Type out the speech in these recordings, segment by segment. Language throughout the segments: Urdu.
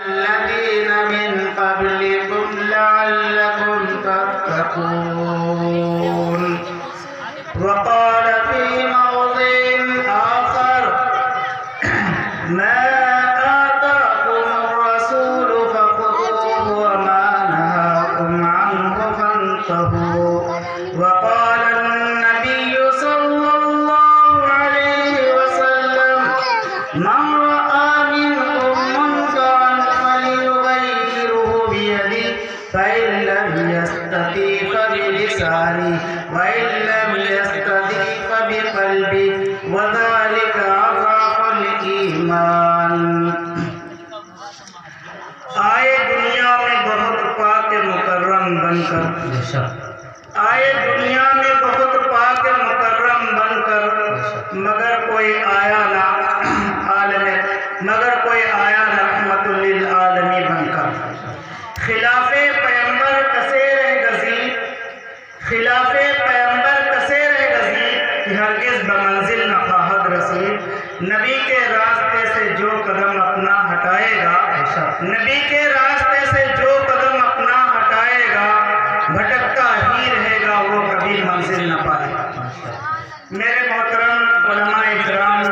الذين من قبلكم لعلكم تتقون. وقال في موضع آخر ما آتاكم الرسول فخذوه وما نهاكم عنه فانتهوا. وقال النبي صلى الله عليه وسلم من رأى منكم منكرا فليغيره بيده فإن لم يستطع فبلسانه وإن لم يستطع فبقلبه وذلك أضعف الإيمان. آئے دنیا میں بہت پاک مکرم بن کر آئے دنیا میں بہت پاک مکرم بن کر مگر کوئی آیا نہ رحمت للعالمین بن کر. خلاف پیغمبر کثیر غزیر کہ ہرگز بمنزل نہ خواہد رسید. نبی کے راستے سے جو قدم اپنا ہٹائے گا بھٹکتا ہی رہے گا، وہ کبھی منزل نہ پائے گا. میرے محترم علماء اکرام،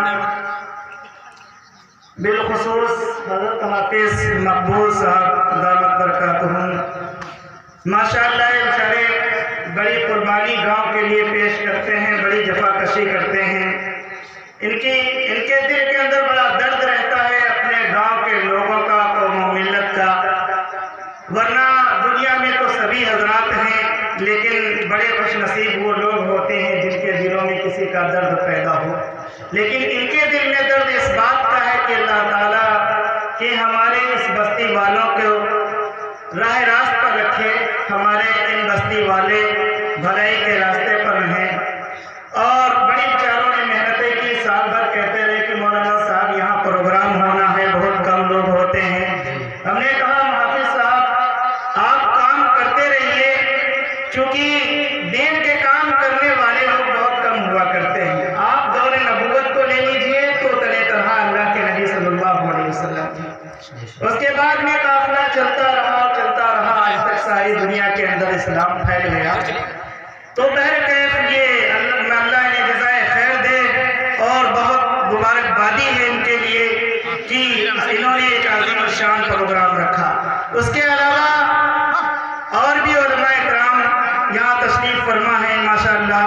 بالخصوص حضرت حافظ مقبول صاحب دامت برکاتہم، ماشاءاللہ بیچارے بڑی قربانی گاؤں کے لیے پیش کرتے ہیں، بڑی جفاکشی کرتے ہیں. ان کے دل کے اندر بڑا درد رہتا ہے اپنے گاؤں کے لوگوں کا، قوم و ملت کا. ورنہ دنیا میں تو سبھی حضرات ہیں، لیکن بڑے خوش نصیب وہ لوگ ہوتے ہیں جن کے دلوں میں کسی کا درد پیدا ہو. لیکن ان کے دل میں درد اس بات کا ہے کہ اللہ تعالیٰ کہ ہمارے اس بستی والوں کو راہ راست پر رکھے، ہمارے ان بستی والے بھلائی کے راستے پر رہیں. اور بڑی بیچاروں نے محنتیں کی، سال بھر کہتے رہے کہ مولانا صاحب یہاں پروگرام ہونا ہے، بہت کم لوگ ہوتے ہیں. ہم نے کہا حافظ صاحب آپ کام کرتے رہیے، چونکہ دین کے کام کرنے والے لوگ بہت کم ہوا کرتے ہیں. آپ دور نبوت کو لے لیجئے تو تلے طرح اللہ کے نبی صلی اللہ علیہ وسلم. اس کے بعد میں قافلہ چلتا رہا، آج تک ساری دنیا کے اندر اسلام پھیل گیا. تو بہرکیف یہ اللہ نے جزائے خیر دے اور بہت مبارکبادی ہے ان کے لیے کہ انہوں نے ایک عظیم الشان پروگرام رکھا. اس کے علاوہ اور بھی علماء کرام یہاں تشریف فرما ہیں ماشاءاللہ،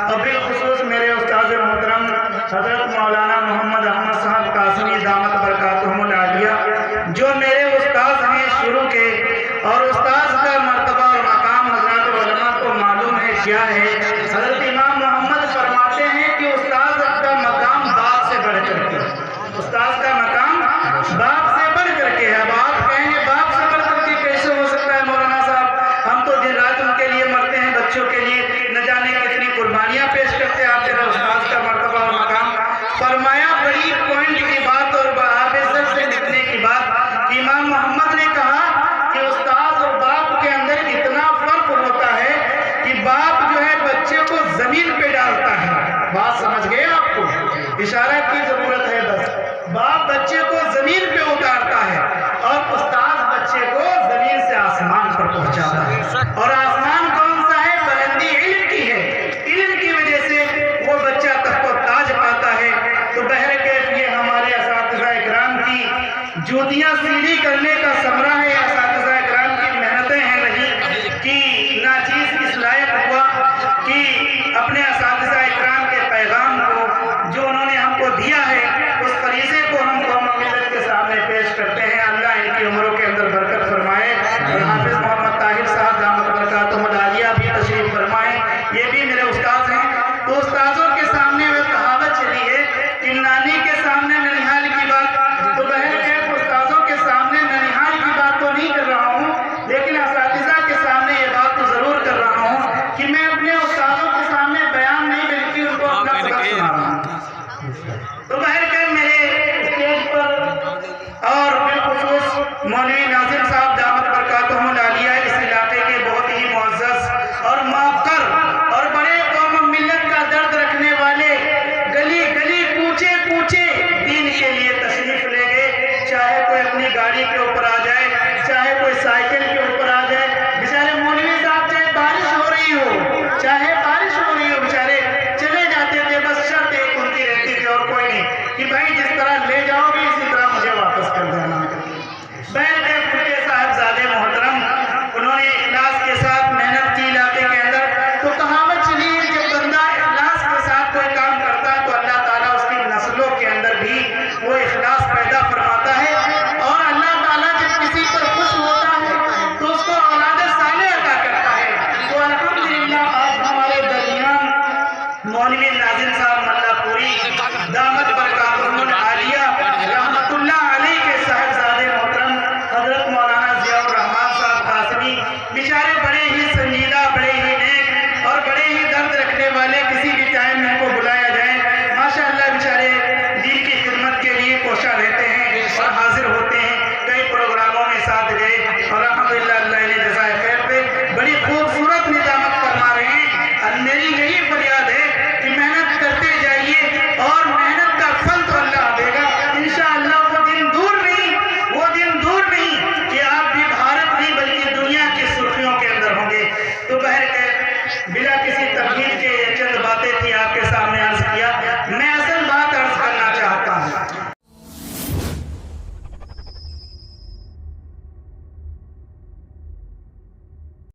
اور بالخصوص میرے استاد محترم حضرت مولانا محمد احمد صاحب قاسمی دامت برکاتہم العالیہ، جو میرے استاد ہیں شروع کے، اور استاد کا مرتبہ اور مقام حضرات علماء کو معلوم ہے کیا ہے. حضرت امام محمد فرماتے ہیں کہ استاد کا مقام باپ سے بڑھ کر کے ہے. اب آپ کہیں گے باپ سے بڑھ کر کے کیسے ہو سکتا ہے مولانا صاحب؟ ہم تو دن رات ان کے لیے مرتے ہیں، بچوں کے لیے نہ جانے کتنی قربانیاں پیش کرتے ہیں. آپ تیرا استاد کا مرتبہ اور مقام فرمایا. بڑی پوائنٹ کی بات اور عزت سے نکلنے کی بات. امام محمد نے کہا کہ استاد اور باپ کے اندر اتنا فرق ہوتا ہے کہ باپ جو ہے بچے کو زمین پہ ڈالتا ہے. بات سمجھ گئے آپ کو؟ اشارہ کی ضرورت ہے بس. باپ بچے کو زمین پہ اتارتا ہے اور استاد بچے کو زمین سے آسمان پر پہنچاتا ہے. اور آسمان کون سا ہے؟ بلندی علم کی ہے. علم کی وجہ سے وہ بچہ تخت و تاج پاتا ہے. تو بہرکیف یہ ہمارے اساتذہ اکرام کی جوتیاں سیدھی کرنے کا ثمرہ ہے. اساتذہ اکرام کی محنتیں ہیں رہی کہ ناچیز اس لائق ہوا کہ اپنے اساتذہ اکرام کے پیغام کو جو انہوں نے ہم کو دیا ہے اس فریضے کو ہم قوم و ملت کے سامنے پیش کرتے ہیں. اللہ ان کی عمروں کے اندر برکت فرمائے. اور حافظ محمد طاہر صاحب دامت برکاتہم العالیہ بھی تشریف فرمائے، یہ بھی میرے استاد ہیں. تو استاذوں کے سامنے وہ کہاوت چلی ہے کہ نانی کے سامنے ننیحال کی بات. تو بہرکیف استاذوں کے سامنے ننیحال کی بات تو نہیں کر رہا ہوں، لیکن اساتذہ کے سامنے یہ بات تو ضرور کر رہا ہوں کہ میں اپنے استاذوں کے سامنے بیان نہیں بلکہ ان کو اپنا سبق سنا رہا ہوں. تو بہرکیف میرے اسٹیج پر اور بالخصوص مولوی